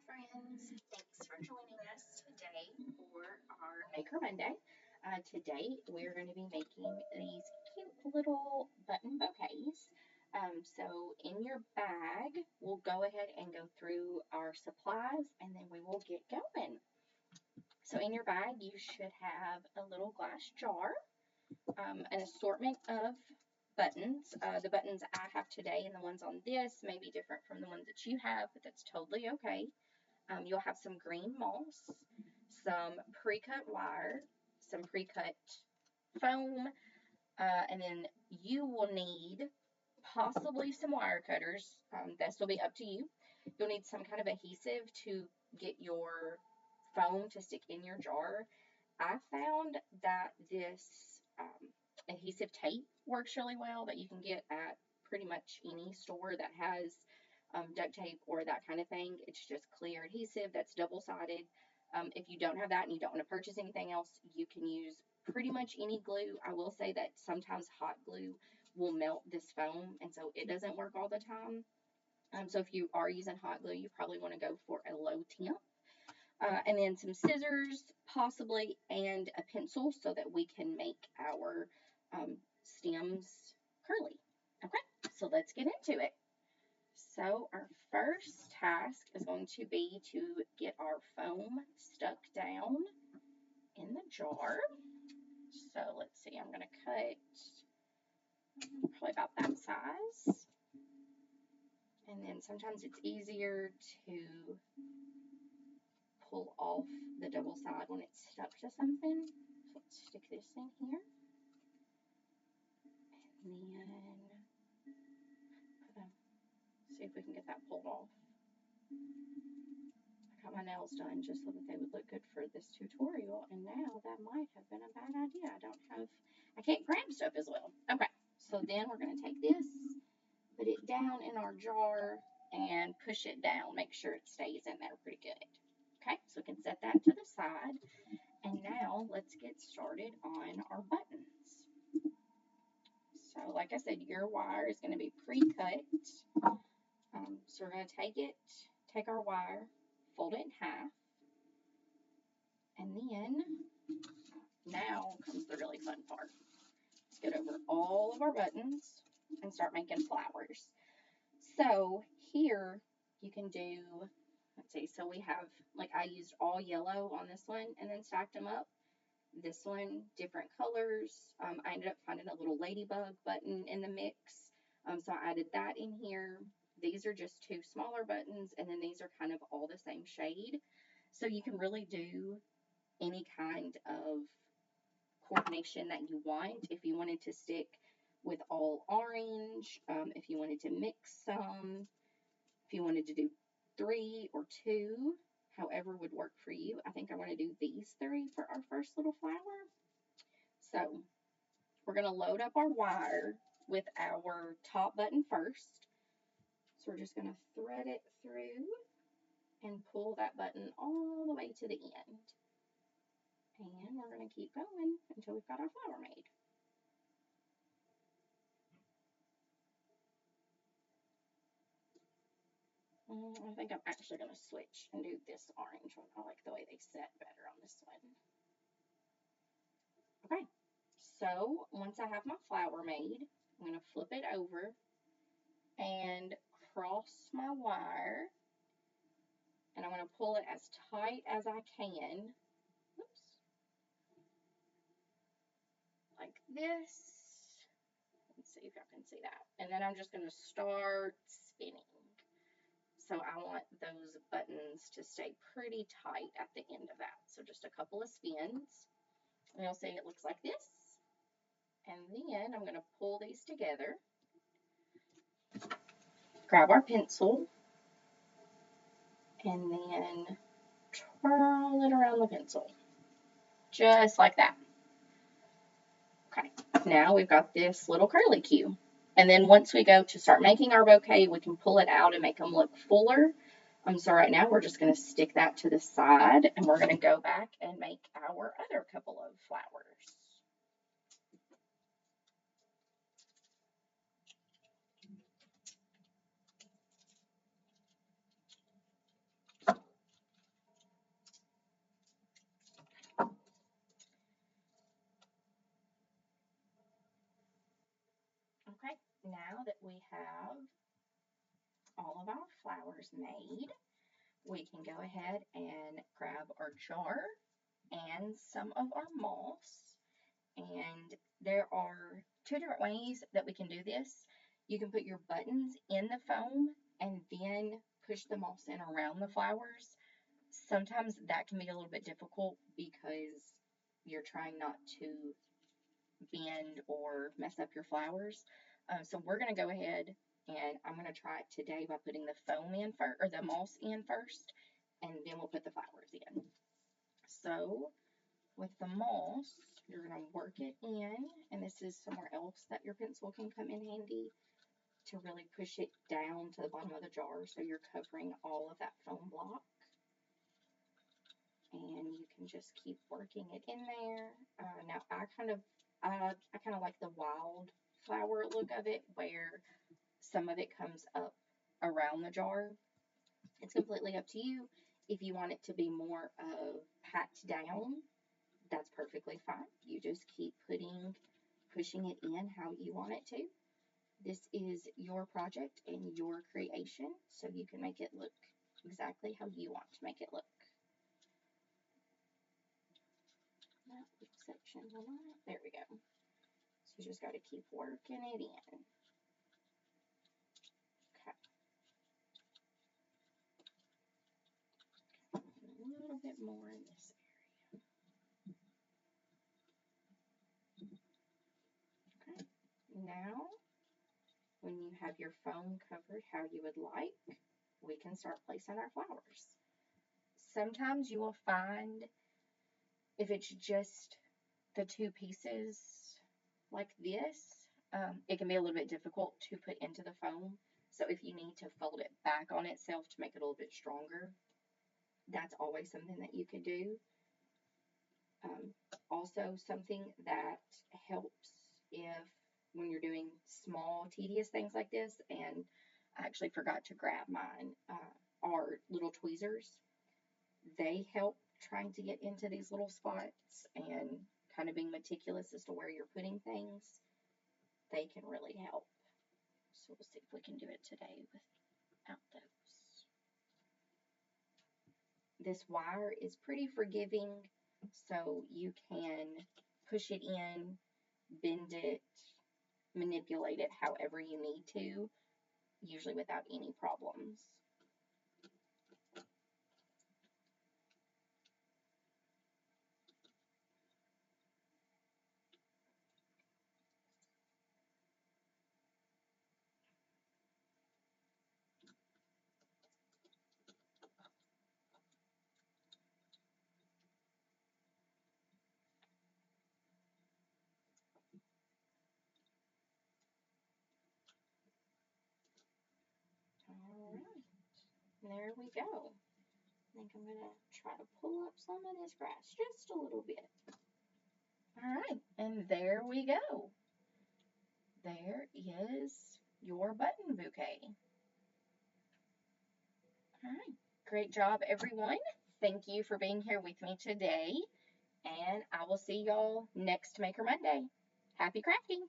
friends. Thanks for joining us today for our Maker Monday. Today we're going to be making these cute little button bouquets. So in your bag, we'll go ahead and go through our supplies and then we will get going. So in your bag, you should have a little glass jar, an assortment of buttons. The buttons I have today and the ones on this may be different from the ones that you have, but that's totally okay. You'll have some green moss, some pre-cut wire, some pre-cut foam, and then you will need possibly some wire cutters. This will be up to you. You'll need some kind of adhesive to get your foam to stick in your jar. I found that this adhesive tape works really well that you can get at pretty much any store that has duct tape or that kind of thing. It's just clear adhesive that's double-sided. If you don't have that and you don't want to purchase anything else, you can use pretty much any glue. I will say that sometimes hot glue will melt this foam, and so it doesn't work all the time. So if you are using hot glue, you probably want to go for a low temp. And then some scissors, possibly, and a pencil so that we can make our stems curly. Okay, so let's get into it. So our first task is going to be to get our foam stuck down in the jar. So let's see, I'm going to cut probably about that size. And then sometimes it's easier to pull off the double side when it's stuck to something. So let's stick this in here. And then see if we can get that pulled off. I got my nails done just so that they would look good for this tutorial, and now that might have been a bad idea. I can't grab stuff as well. Okay, so then we're going to take this, put it down in our jar, and push it down. Make sure it stays in there pretty good. Okay, so we can set that to the side. And now let's get started on our buttons. So like I said, your wire is going to be pre-cut. So we're going to take our wire, fold it in half. And then now comes the really fun part. Let's get over all of our buttons and start making flowers. So here you can do, let's see, so we have, like I used all yellow on this one and then stacked them up. This one, different colors. I ended up finding a little ladybug button in the mix. So I added that in here. These are just two smaller buttons, and then these are kind of all the same shade. So you can really do any kind of coordination that you want. If you wanted to stick with all orange, if you wanted to mix some, if you wanted to do 3 or 2, however would work for you. I think I'm going to do these 3 for our first little flower. So we're going to load up our wire with our top button first. So we're just going to thread it through and pull that button all the way to the end. And we're going to keep going until we've got our flower made. I think I'm actually going to switch and do this orange one. I like the way they set better on this one. Okay, so once I have my flower made, I'm going to flip it over and cross my wire. And I'm going to pull it as tight as I can. Oops. Like this. Let's see if y'all can see that. And then I'm just going to start spinning. So I want those buttons to stay pretty tight at the end of that. So just a couple of spins. And you'll see it looks like this. And then I'm going to pull these together. Grab our pencil. And then twirl it around the pencil. Just like that. Okay, now we've got this little curly cue. And then once we go to start making our bouquet, we can pull it out and make them look fuller. So right now we're just going to stick that to the side, and we're going to go back and make our other couple of flowers. Okay, now that we have all of our flowers made, we can go ahead and grab our jar and some of our moss. And there are two different ways that we can do this. You can put your buttons in the foam and then push the moss in around the flowers. Sometimes that can be a little bit difficult because you're trying not to bend or mess up your flowers. So we're going to go ahead and I'm going to try it today by putting the foam in first, or the moss in first, and then we'll put the flowers in. So with the moss, you're going to work it in, and this is somewhere else that your pencil can come in handy to really push it down to the bottom of the jar so you're covering all of that foam block. And you can just keep working it in there. Now I kind of like the wildflower look of it, where some of it comes up around the jar. It's completely up to you. If you want it to be more of packed down, that's perfectly fine. You just keep pushing it in how you want it to. This is your project and your creation, so you can make it look exactly how you want to make it look. That little section will not. There we go. So you just got to keep working it in. Okay. A little bit more in this area. Okay. Now, when you have your foam covered how you would like, we can start placing our flowers. Sometimes you will find if it's just the two pieces like this, it can be a little bit difficult to put into the foam. So if you need to fold it back on itself to make it a little bit stronger, that's always something that you could do. Also, something that helps if when you're doing small, tedious things like this, and I actually forgot to grab mine, are little tweezers. They help trying to get into these little spots and kind of being meticulous as to where you're putting things. They can really help. So we'll see if we can do it today without those. This wire is pretty forgiving, so you can push it in, bend it, manipulate it however you need to, usually without any problems. All right, there we go. I think I'm gonna try to pull up some of this grass just a little bit. All right, and there we go. There is your button bouquet. All right, great job, everyone. Thank you for being here with me today, and I will see y'all next Maker Monday. Happy crafting!